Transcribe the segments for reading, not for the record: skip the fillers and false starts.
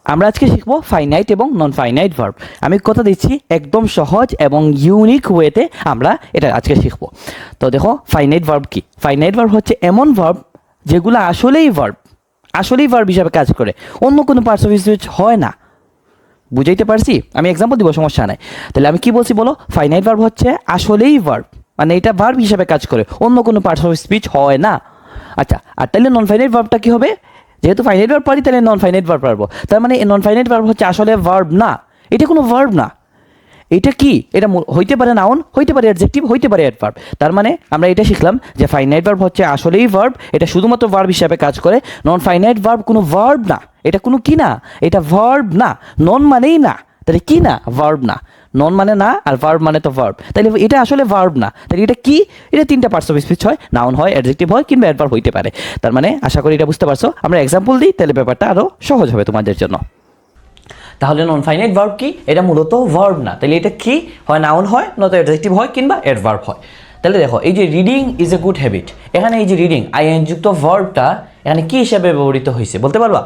আমরা আজকে শিখবো ফাইনাইট এবং নন ফাইনাইট ভার্ব। আমি কথা দিচ্ছি একদম সহজ এবং ইউনিক ওয়েতে আমরা এটা আজকে শিখবো। তো দেখো ফাইনাইট ভার্ব কি? ফাইনাইট ভার্ব হচ্ছে এমন ভার্ব যেগুলো আসলেই ভার্ব হিসাবে কাজ করে, অন্য কোনো পার্টস অফ স্পিচ হয় না। বুঝাইতে পারছি? আমি এক্সাম্পল দিব, সমস্যা নাই। তাহলে আমি কি বলছি বলো? ফাইনাইট ভার্ব হচ্ছে আসলেই ভার্ব, মানে এটা ভার্ব হিসাবে কাজ করে, অন্য কোনো পার্টস অফ স্পিচ হয় না। আচ্ছা, আর তাহলে নন ফাইনাইট ভার্বটা কি হবে? যেহেতু ফাইনাইট ভার্ব পারি তাহলে নন ফাইনাইট ভার্ব পারবো। তার মানে নন ফাইনাইট ভার্ব হচ্ছে আসলে ভার্ব না, এটা কোনো ভার্ব না। এটা কি? এটা হইতে পারে নাউন, হইতে পারে অ্যাডজেক্টিভ, হইতে পারে অ্যাডভার্ব। তার মানে আমরা এটা শিখলাম যে ফাইনাইট ভার্ব হচ্ছে আসলেই ভার্ব, এটা শুধুমাত্র ভার্ব হিসাবে কাজ করে। নন ফাইনাইট ভার্ব কোনো ভার্ব না, এটা কোনো কি না, এটা ভার্ব না। নন মানেই না, তাহলে কি না? ভার্ব না। নন মানে না, আর ভার্ব মানে তো ভার্ব, তাহলে এটা আসলে ভার্ব না। তাহলে এটা কি? এটা তিনটা পার্টস অফ স্পিচ হয়, নাউন হয়, অ্যাডজেক্টিভ হয়, কিংবা অ্যাডভার্ব হইতে পারে। তার মানে আশা করি এটা বুঝতে পারছো। আমরা এক্সাম্পল দিই, তাহলে ব্যাপারটা আরও সহজ হবে তোমাদের জন্য। তাহলে নন ফাইনাইট ভার্ব কি? এটা মূলত ভার্ব না। তাহলে এটা কি হয়? নাউন হয়, নয়তো অ্যাডজেক্টিভ হয়, কিংবা অ্যাডভার্ব হয়। তাহলে দেখো, এই যে reading is a good habit, এখানে এই যে রিডিং আইএন যুক্ত ভার্বটা এখানে কি হিসাবে ব্যবহৃত হয়েছে বলতে পারবা?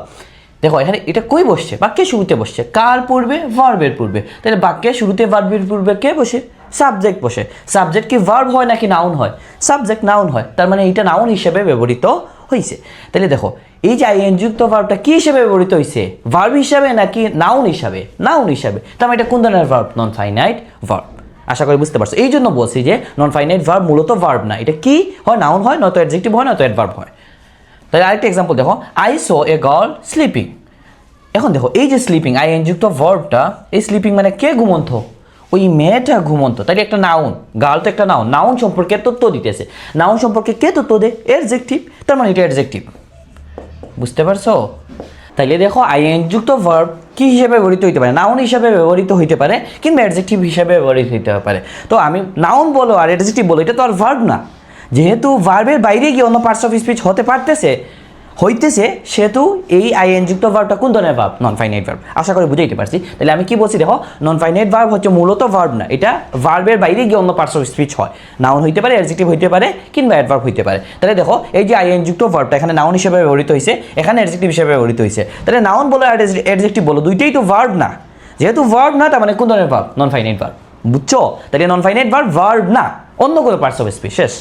দেখো এখানে এটা কই বসছে? বাক্যের শুরুতে বসছে। কার পূর্বে? ভার্বের পূর্বে। তাহলে বাক্যের শুরুতে ভার্বের পূর্বে কে বসে? সাবজেক্ট বসে। সাবজেক্ট কি ভার্ব হয় নাকি নাউন হয়? সাবজেক্ট নাউন হয়, তার মানে এটা নাউন হিসেবে ব্যবহৃত হয়েছে। তাহলে দেখো, এই যে আইএন যুক্ত ভার্বটা কি হিসেবে ব্যবহৃত হয়েছে? ভার্ব হিসাবে নাকি নাউন হিসাবে? নাউন হিসাবে। তার মানে এটা কোন ধরনের ভার্ব? Non finite verb. আশা করি বুঝতে পারছো। এই জন্য বলছি যে নন ফাইনাইট ভার্ব মূলত ভার্ব না, এটা কি হয়? নাউন হয়, নয়তো অ্যাডজেক্টিভ হয়, নয়তো অ্যাডভার্ব হয়। তাহলে আরেকটা এক্সাম্পল দেখো, I so a girl sleeping. এখন দেখো, এই যে স্লিপিং আইএন যুক্ত ভার্বটা, এই স্লিপিং মানে কে ঘুমন্ত? ওই মেয়েটা ঘুমন্ত। তাই একটা নাউন, গার্ল তো একটা নাউন, নাউন সম্পর্কে তথ্য দিতেছে। নাউন সম্পর্কে কে তথ্য দেয়? অ্যাডজেক্টিভ। তার মানে এটা অ্যাডজেক্টিভ। বুঝতে পারছো? তাইলে দেখো, আইএন যুক্ত ভার্ব কি হিসেবে ব্যবহৃত হইতে পারে? নাউন হিসেবে ব্যবহৃত হইতে পারে, কিংবা অ্যাডজেক্টিভ হিসেবে ব্যবহৃত হইতে পারে। তো আমি নাউন বলো আর অ্যাডজেক্টিভ বলো, এটা তো আর ভার্ব না। যেহেতু ভার্বের বাইরে গিয়ে অন্য পার্টস অফ স্পিচ হইতেছে, সেহেতু এই আইএন যুক্ত ভার্বটা কোন ধরনের ভার্ব? Non finite verb. আশা করি বুঝাইতে পারছি। তাহলে আমি কি বলছি দেখো, নন ফাইনাইট ভার্ব হচ্ছে মূলত ভার্ব না, এটা ভার্বের বাইরে গিয়ে অন্য পার্টস অফ স্পিচ হয়। নাউন হইতে পারে, অ্যাডজেক্টিভ হইতে পারে, কিংবা অ্যাডভার্ব হইতে পারে। তাহলে দেখো, এই যে আইএন যুক্ত ভার্বটা এখানে নাউন হিসেবে ব্যবহৃত হয়েছে, এখানে অ্যাডজেক্টিভ হিসেবে ব্যবহৃত হয়েছে। তাহলে নাউন বলো আর অ্যাডজেক্টিভ বলো, দুইটাই তো ভার্ব না। যেহেতু ভার্ব না, তার মানে কোন ধরনের ভার্ব? Non finite verb. বুঝছো? তাহলে নন ফাইনাইট ভার্ব না, অন্য কোনো পার্টস অফ স্পিচ। শেষ।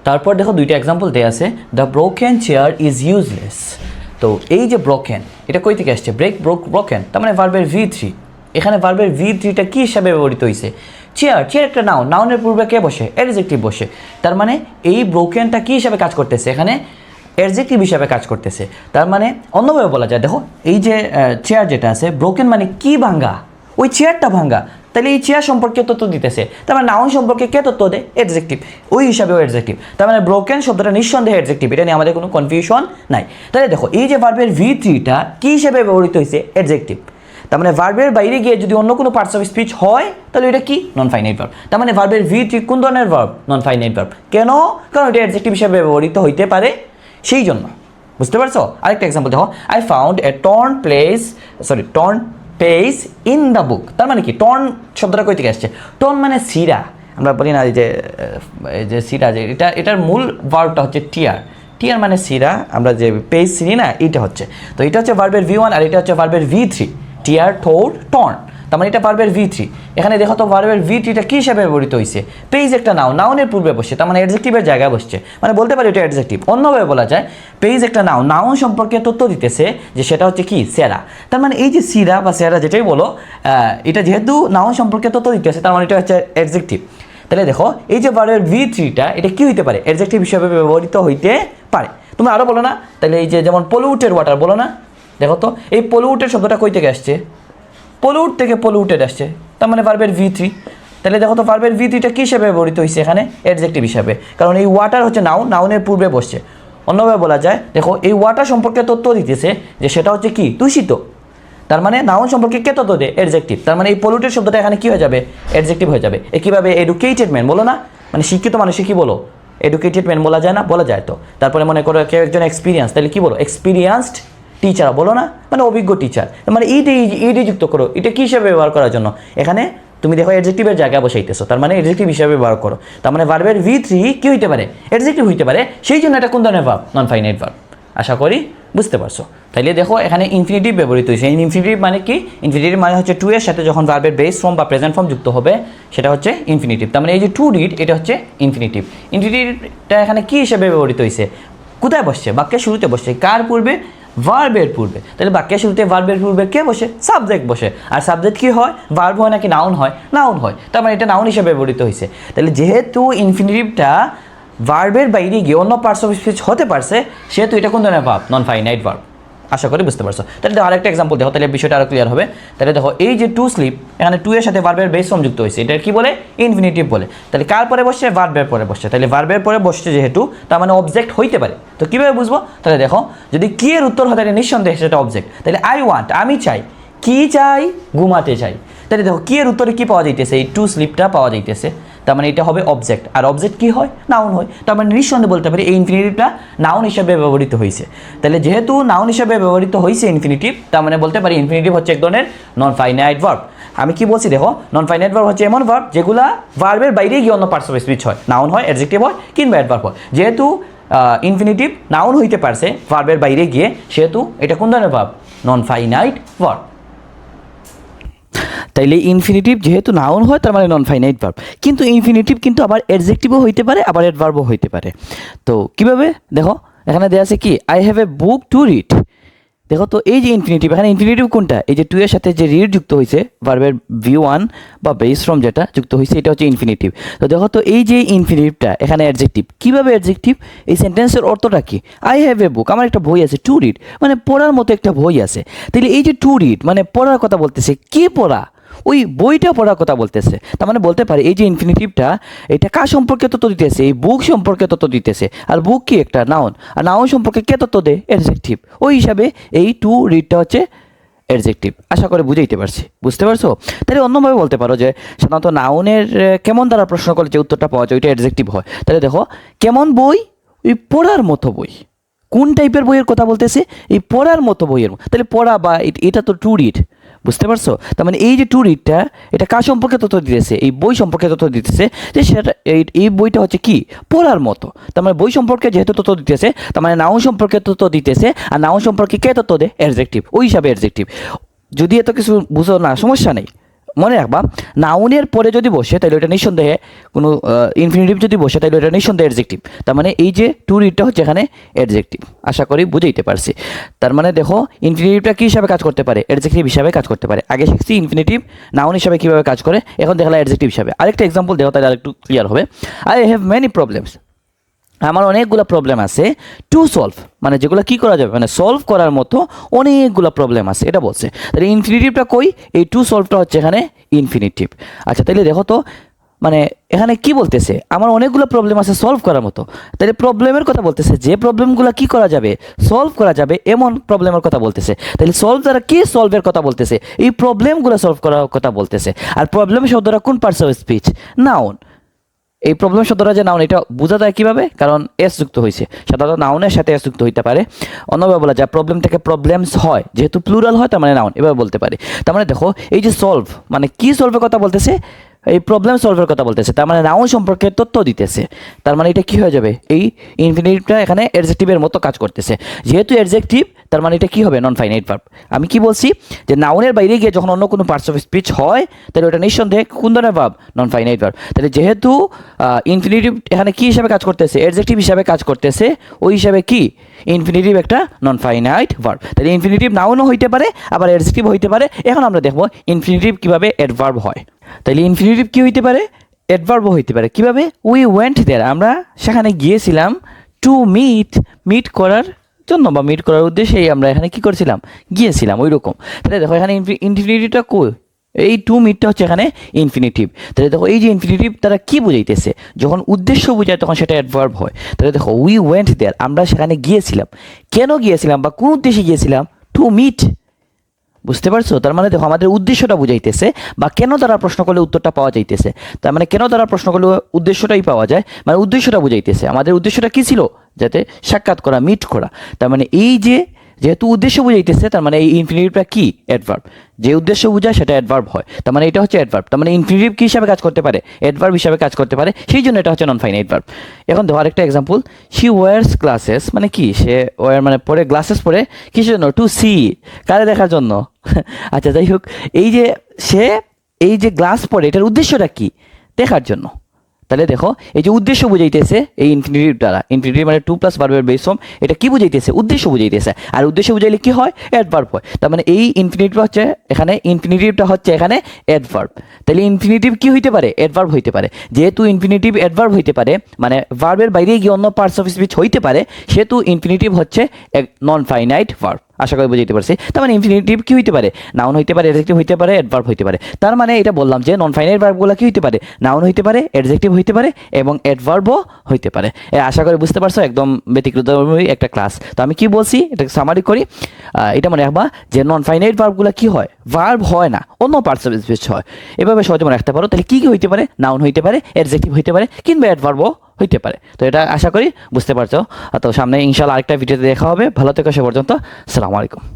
তারপর দেখো, দুইটা এক্সাম্পল দেয়া আছে। The broken chair is useless. তো এই যে ব্রোকেন, এটা কই থেকে আসছে? ব্রোকেন, তার মানে ভার্বের V3। এখানে ভার্বের V3টা কি হিসাবে ব্যবহৃত হয়েছে? চেয়ার একটা নাউন, নাউনের পূর্বে কে বসে? অ্যাডজেক্টিভ বসে। তার মানে এই ব্রোকেনটা কি হিসাবে কাজ করতেছে? এখানে অ্যাডজেক্টিভ হিসাবে কাজ করতেছে। তার মানে অন্যভাবে বলা যায়, দেখো এই যে চেয়ার যেটা আছে, ব্রোকেন মানে কি? ভাঙ্গা, ওই চেয়ারটা ভাঙ্গা। তাহলে এই চেয়ার সম্পর্কে তথ্য দিতেছে, তার মানে নাউন সম্পর্কে কে তথ্য দেয়? অ্যাডজেক্টিভ। ওই হিসাবেও অ্যাডজেক্টিভ। তার মানে ব্রোকেন শব্দটা নিঃসন্দেহে অ্যাডজেক্টিভ, এটা নিয়ে আমাদের কোনো কনফিউশন নাই। তাহলে দেখো, এই যে ভার্বের V3টা কি হিসেবে ব্যবহৃত হয়েছে? অ্যাডজেক্টিভ। তার মানে ভার্বের বাইরে গিয়ে যদি অন্য কোনো পার্টস অফ স্পিচ হয়, তাহলে এটা কি? নন ফাইনাইট ভার্ব। তার মানে ভার্বের V3 কোন ধরনের ভার্ব? Non finite verb. কেন? কারণ এটা অ্যাডজেক্টিভ হিসেবে ব্যবহৃত হইতে পারে, সেই জন্য। বুঝতে পারছো? আরেকটা এক্সাম্পল দেখো, I found a torn page in the book. তার মানে কি? টর্ন শব্দটা কই থেকে আসছে? টর্ন মানে সিরা। আমরা বলি না যে সিরা, যে এটার মূল ভার্বটা হচ্ছে টিয়ার মানে সিরা। আমরা যে পেজ চিনি না, এইটা হচ্ছে। তো এটা হচ্ছে ভার্বের V1 আর এটা হচ্ছে ভার্বের V3। টিয়ার, টর্ন, তার মানে এটা ভার্বের V3। এখানে দেখো তো, ভার্বের V3টা কি হিসাবে ব্যবহৃত হয়েছে? পেজ একটা নাউন, নাউনের পূর্বে বসছে, তার মানে অ্যাডজেক্টিভের জায়গায় বসছে, মানে বলতে পারি এটা অ্যাডজেক্টিভ। অন্যভাবে বলা যায়, পেজ একটা নাউন, নাউন সম্পর্কে তথ্য দিতেছে যে সেটা হচ্ছে কি? সেরা। তার মানে এই যে সিরা বা সেরা যেটাই বলো, এটা যেহেতু নাউন সম্পর্কে তথ্য দিতেছে, তার মানে এটা হচ্ছে অ্যাডজেক্টিভ। তাহলে দেখো, এই যে ভার্বের V3টা এটা কি হইতে পারে? অ্যাডজেক্টিভ হিসাবে ব্যবহৃত হইতে পারে। তুমি আরও বলো না? তাহলে এই যে যেমন পলিউটেড ওয়াটার বলো না? দেখো তো, এই পলিউটেড শব্দটা কই থেকে আসছে? পলিউট থেকে পলিউটেড আসছে, তার মানে ভার্বের V3। তাহলে দেখো তো, ভার্বের V3টা কি হিসেবে ব্যবহৃত হয়েছে? এখানে অ্যাডজেক্টিভ হিসাবে, কারণ এই ওয়াটার হচ্ছে নাউন, নাউনের পূর্বে বসছে। অন্যভাবে বলা যায়, দেখো এই ওয়াটার সম্পর্কে তথ্য দিতেছে যে সেটা হচ্ছে কি? দূষিত। তার মানে নাউন সম্পর্কে কে তথ্য দেয়? অ্যাডজেক্টিভ। তার মানে এই পলিউটেড শব্দটা এখানে কি হয়ে যাবে? অ্যাডজেক্টিভ হয়ে যাবে। একইভাবে এডুকেটেড ম্যান বলো না? মানে শিক্ষিত মানুষে কি বলো? এডুকেটেড ম্যান বলা যায় না? বলা যায় তো। তারপরে মনে করো কেউ একজন এক্সপিরিয়েন্স, তাহলে কি বলো? এক্সপিরিয়েন্সড টিচার বলো না? মানে অভিজ্ঞ টিচার। মানে ইডি যুক্ত করো, এটা কি হিসাবে ব্যবহার করার জন্য? এখানে তুমি দেখো অ্যাডজেক্টিভের জায়গায় বসাইতেছো, তার মানে অ্যাডজেক্টিভ হিসাবে ব্যবহার করো। তার মানে ভার্বের V3 কি হইতে পারে? অ্যাডজেক্টিভ হইতে পারে, সেই জন্য এটা কোন ধরনের ভার্ব? Non finite verb. আশা করি বুঝতে পারছো? তাইলে দেখো এখানে ইনফিনিটিভ ব্যবহৃত হয়েছে। ইনফিনিটিভ মানে কি? ইনফিনিটিভ মানে হচ্ছে টু এর সাথে যখন ভার্বের বেস ফর্ম বা প্রেজেন্ট ফর্ম যুক্ত হবে সেটা হচ্ছে ইনফিনিটিভ। তার মানে এই যে টু রিড এটা হচ্ছে ইনফিনিটিভ। ইনফিনিটিভটা এখানে কি হিসেবে ব্যবহৃত হয়েছে? কোথায় বসছে? বাক্যের শুরুতে বসছে। কার পূর্বে? ভার্বের পূর্বে। তাহলে বাক্যের শুরুতে ভার্বের পূর্বে কে বসে? সাবজেক্ট বসে। আর সাবজেক্ট কি হয়? ভার্ব হয় নাকি নাউন হয়? নাউন হয়। তার মানে এটা নাউন হিসেবে ব্যবহৃত হয়েছে। তাহলে যেহেতু ইনফিনিটিভটা ভার্বের বাইরে গিয়ে অন্য পার্টস অফ স্পিচ হতে পারছে, সেহেতু এটা কোন ধরনের ভার্ব? Non finite verb. আশা করি বুঝতে পারছো। তাহলে দেখো আরেকটা এক্সাম্পল দেখো, তাহলে বিষয়টা আরো ক্লিয়ার হবে। তাহলে দেখো এই যে টু স্লিপ, এখানে টু এর সাথে ভার্বের বেস ফর্ম যুক্ত হয়েছে, এটা কি বলে? ইনফিনিটিভ বলে। তাহলে কার পরে বসছে? ভার্বের পরে বসছে। তাহলে ভার্বের পরে বসছে যেহেতু, তার মানে অবজেক্ট হইতে পারে। তো কিভাবে বুঝবো? তাহলে দেখো যদি কি এর উত্তর হয় তাহলে নিঃসন্দেহে সেটা অবজেক্ট। তাহলে আই ওয়ান্ট, আমি চাই। কি চাই? ঘুমাতে চাই। তাহলে দেখো কি এর উত্তরে কি পাওয়া যাইতেছে? এই টু স্লিপটা পাওয়া যাইতেছে। তার মানে এটা হবে অবজেক্ট। আর অবজেক্ট কি হয়? নাউন হয়। তার মানে নিঃসন্দেহে বলতে পারি এই ইনফিনিটিভটা নাউন হিসেবে ব্যবহৃত হয়েছে। তাহলে যেহেতু নাউন হিসেবে ব্যবহৃত হয়েছে ইনফিনিটিভ, তার মানে বলতে পারি ইনফিনিটিভ হচ্ছে এক ধরনের নন ফাইনাইট ভার্ব। আমি কি বলছি দেখো, নন ফাইনাইট ভার্ব হচ্ছে এমন ভার্ব যেগুলা ভার্বের বাইরে গিয়ে অন্য পার্টস অফ স্পিচ হয়, নাউন হয়, অ্যাডজেক্টিভ হয় কিংবা অ্যাডভার্ব হয়। যেহেতু ইনফিনিটিভ নাউন হইতে পারছে ভার্বের বাইরে গিয়ে, সেহেতু এটা কোন ধরনের ভার্ব? Non finite verb. তাইলে ইনফিনিটিভ যেহেতু নাউন হয় তার মানে নন ফাইনাইট ভার্ব। কিন্তু ইনফিনিটিভ কিন্তু আবার অ্যাডজেক্টিভও হইতে পারে, আবার অ্যাডভার্বও হইতে পারে। তো কিভাবে? দেখো এখানে দেওয়া আছে কি, I have a book to read. দেখো তো এই যে ইনফিনিটিভ, এখানে ইনফিনিটিভ কোনটা? এই যে টু এর সাথে যে রিড যুক্ত হয়েছে, ভার্বের ভি ওয়ান বা বেস ফর্ম যেটা যুক্ত হয়েছে, এটা হচ্ছে ইনফিনিটিভ। তো দেখো তো এই যে ইনফিনিটিভটা এখানে অ্যাডজেক্টিভ। কিভাবে অ্যাডজেক্টিভ? এই সেন্টেন্সের অর্থটা কি? আই হ্যাভ এ বুক, আমার একটা বই আছে। টু রিড মানে পড়ার মতো একটা বই আছে। তাহলে এই যে টু রিড মানে পড়ার কথা বলতেছে। কি পড়া? ওই বইটা পড়ার কথা বলতেছে। তার মানে বলতে পারি এই যে ইনফিনিটিভটা এটা কার সম্পর্কে তথ্য দিতেছে? এই বুক সম্পর্কে তথ্য দিতেছে। আর বুক কি? একটা নাউন। আর নাউন সম্পর্কে কে তথ্য দেয়? অ্যাডজেক্টিভ। ওই হিসাবে এই টু রিডটা হচ্ছে অ্যাডজেক্টিভ। আশা করে বুঝাইতে পারছি, বুঝতে পারছো? তাহলে অন্যভাবে বলতে পারো যে সাধারণত নাউনের কেমন দ্বারা প্রশ্ন করলে যে উত্তরটা পাওয়া যায় ওইটা অ্যাডজেক্টিভ হয়। তাহলে দেখো কেমন বই? ওই পড়ার মতো বই। কোন টাইপের বইয়ের কথা বলতেছে? এই পড়ার মতো বইয়ের। তাহলে পড়া বা এটা তো টু রিড, বুঝতে পারছো? তার মানে এই যে টু রিডটা এটা কার সম্পর্কে তথ্য দিতেছে? এই বই সম্পর্কে তথ্য দিতেছে যে সেটা এই বইটা হচ্ছে কি? পড়ার মতো। তার মানে বই সম্পর্কে যেহেতু তথ্য দিতেছে, তার মানে নাউন সম্পর্কে তথ্য দিতেছে। আর নাউন সম্পর্কে কে তথ্য দেয়? অ্যাডজেক্টিভ। ওই হিসাবে অ্যাডজেক্টিভ। যদি এত কিছু বুঝো না, সমস্যা নেই। মনে রাখবা নাউনের পরে যদি বসে তাহলে ওটা নিঃসন্দেহে কোনো ইনফিনিটিভ যদি বসে তাহলে ওটা নিঃসন্দেহে অ্যাডজেক্টিভ। তার মানে এই যে টু রিডটা হচ্ছে এখানে অ্যাডজেক্টিভ। আশা করি বুঝাইতে পারছি। তার মানে দেখো ইনফিনিটিভটা কী হিসাবে কাজ করতে পারে? অ্যাডজেক্টিভ হিসাবে কাজ করতে পারে। আগে শিখছি ইনফিনিটিভ নাউন হিসাবে কীভাবে কাজ করে, এখন দেখলাম অ্যাডজেক্টিভ হিসাবে। আরেকটা এক্সাম্পল দেখো তাহলে আরেকটু ক্লিয়ার হবে। আই হ্যাভ মেনি প্রবলেমস, আমার অনেকগুলো প্রবলেম আছে। টু সলভ মানে যেগুলো কী করা যাবে, মানে সলভ করার মতো অনেকগুলো প্রবলেম আছে, এটা বলছে। তাহলে ইনফিনিটিভটা কই? এই টু সলভটা হচ্ছে এখানে ইনফিনিটিভ। আচ্ছা তাহলে দেখো তো মানে এখানে কি বলতেছে? আমার অনেকগুলো প্রবলেম আছে সলভ করার মতো। তাহলে প্রবলেমের কথা বলতেছে, যে প্রবলেমগুলো কি করা যাবে? সলভ করা যাবে এমন প্রবলেমের কথা বলতেছে। তাহলে সলভ দ্বারা কি সলভের কথা বলতেছে? এই প্রবলেমগুলো সলভ করার কথা বলতেছে। আর প্রবলেম শব্দটা কোন পার্টস অফ স্পিচ? নাউন। এই প্রবলেম শব্দটা যে নাউন এটা বোঝা যায় কীভাবে? কারণ এস যুক্ত হয়েছে। সাধারণত নাউনের সাথে এস যুক্ত হইতে পারে। অন্যভাবে বলা যায় প্রবলেম থেকে প্রবলেমস হয়, যেহেতু প্লুরাল হয় তার মানে নাউন, এভাবে বলতে পারি। তার মানে দেখো এই যে সলভ মানে কি সলভের কথা বলতেছে? এই প্রবলেম সলভের কথা বলতেছে। তার মানে নাউন সম্পর্কে তথ্য দিতেছে। তার মানে এটা কি হয়ে যাবে? এই ইনফিনিটিভটা এখানে অ্যাডজেক্টিভের মতো কাজ করতেছে। যেহেতু অ্যাডজেক্টিভ তার মানে এটা কি হবে? নন ফাইনাইট ভার্ব। আমি কি বলছি যে নাউনের বাইরে গিয়ে যখন অন্য কোনো পার্টস অফ স্পিচ হয় তাহলে ওটা নিঃসন্দেহে কোন ধরনের ভার্ব? Non finite verb. তাহলে যেহেতু ইনফিনিটিভ এখানে কি হিসাবে কাজ করতেছে? অ্যাডজেক্টিভ হিসাবে কাজ করতেছে। ওই হিসাবে কি ইনফিনিটিভ একটা নন ফাইনাইট ভার্ব। তাহলে ইনফিনিটিভ নাউনও হইতে পারে, আবার অ্যাডজেক্টিভ হইতে পারে। এখন আমরা দেখব ইনফিনিটিভ কিভাবে অ্যাডভার্ব হয়। তাহলে ইনফিনিটিভ কি হইতে পারে? অ্যাডভার্বও হইতে পারে। কিভাবে? উই ওয়েন্ট দেয়ার, আমরা সেখানে গিয়েছিলাম। টু মিট, মিট করার জন্য বা মিট করার উদ্দেশ্যেই আমরা এখানে কি করছিলাম? গিয়েছিলাম, ওই রকম। তাহলে দেখো এখানে ইনফিনিটিভটা কই? এই টু মিটটা হচ্ছে এখানে ইনফিনিটিভ। তাহলে দেখো এই যে ইনফিনিটিভ তারা কি বুঝাইতেছে? যখন উদ্দেশ্য বোঝায় তখন সেটা অ্যাডভার্ব হয়। তাহলে দেখো উই ওয়েন্ট দেয়ার, আমরা সেখানে গিয়েছিলাম। কেন গিয়েছিলাম বা কোন উদ্দেশ্যে গিয়েছিলাম? টু মিট, বুঝতে পারছো? তার মানে দেখো আমাদের উদ্দেশ্যটা বুঝাইতেছে, বা কেন দ্বারা প্রশ্ন করলে উত্তরটা পাওয়া যাইতেছে। তার মানে কেন দ্বারা প্রশ্ন করলে উদ্দেশ্যটাই পাওয়া যায়, মানে উদ্দেশ্যটা বুঝাইতেছে। আমাদের উদ্দেশ্যটা কি ছিল? যাতে সাক্ষাৎ করা, মিট করা। তার মানে এই যে যেহেতু উদ্দেশ্য বুঝাইতেছে তার মানে এই ইনফিনিটিভটা কি অ্যাডভার্ব, যে উদ্দেশ্য বোঝায় সেটা অ্যাডভার্ব হয়, তার মানে এটা হচ্ছে অ্যাডভার্ব, তার মানে ইনফিনিটিভ কি হিসাবে কাজ করতে পারে, অ্যাডভার্ব হিসাবে কাজ করতে পারে, সেই জন্য এটা হচ্ছে নন ফাইনাইট ভার্ব। এখন ধর আরেকটা এক্সাম্পল, শি ওয়ার্স গ্লাসেস, মানে কি সে ওয়ার মানে পরে গ্লাসেস পরে কিসের জন্য, টু সি, কারে দেখার জন্য। আচ্ছা যাই হোক, এই যে সে এই যে গ্লাস পরে এটার উদ্দেশ্যটা কি, দেখার জন্য। তাহলে দেখো এই যে উদ্দেশ্য বুঝাইতেছে এই ইনফিনিটিভ দ্বারা, ইনফিনিটিভ মানে টু প্লাস ভার্বের বেস ফর্ম, এটা কি বুঝাইতেছে, উদ্দেশ্য বুঝাইতেছে, আর উদ্দেশ্য বুঝাইলে কি হয়, অ্যাডভার্ব হয়। তার মানে এই ইনফিনিটিভ হচ্ছে এখানে, ইনফিনিটিভটা হচ্ছে এখানে অ্যাডভার্ব। তাহলে ইনফিনিটিভ কি হইতে পারে, অ্যাডভার্ব হইতে পারে। যেহেতু ইনফিনিটিভ অ্যাডভার্ব হইতে পারে, মানে ভার্বের বাইরে গিয়ে অন্য পার্টস অফ স্পিচ হইতে পারে, সেহেতু ইনফিনিটিভ হচ্ছে নন ফাইনাইট ভার্ব। আশা করি বুঝাইতে পারছি। তার মানে ইনফিনিটিভ কি হইতে পারে, নাউন হইতে পারে, অ্যাডজেক্টিভ হইতে পারে, অ্যাডভার্ব হইতে পারে। তার মানে এটা বললাম যে নন ফাইনাইট ভার্বগুলো কি হইতে পারে, নাউন হইতে পারে, অ্যাডজেক্টিভ হইতে পারে এবং অ্যাডভার্বও হইতে পারে। আশা করি বুঝতে পারছো, একদম ব্যতিক্রমী একটা ক্লাস। তো আমি কি বলছি এটা সামারি করি, এটা মনে রাখবা যে নন ফাইনাইট ভার্বগুলো কি হয়, ভার্ব হয় না, অন্য পার্টস অফ স্পিচ হয়। এভাবে সহজে মনে রাখতে পারো। তাহলে কি কি হইতে পারে, নাউন হইতে পারে, অ্যাডজেক্টিভ হইতে পারে, কিংবা অ্যাডভার্বও হইতে পারে। তো এটা আশা করি বুঝতে পারছো। তো সামনে ইনশাআল্লাহ আরেকটা ভিডিওতে দেখা হবে। ভালো থেকো সে পর্যন্ত। আসসালামু আলাইকুম।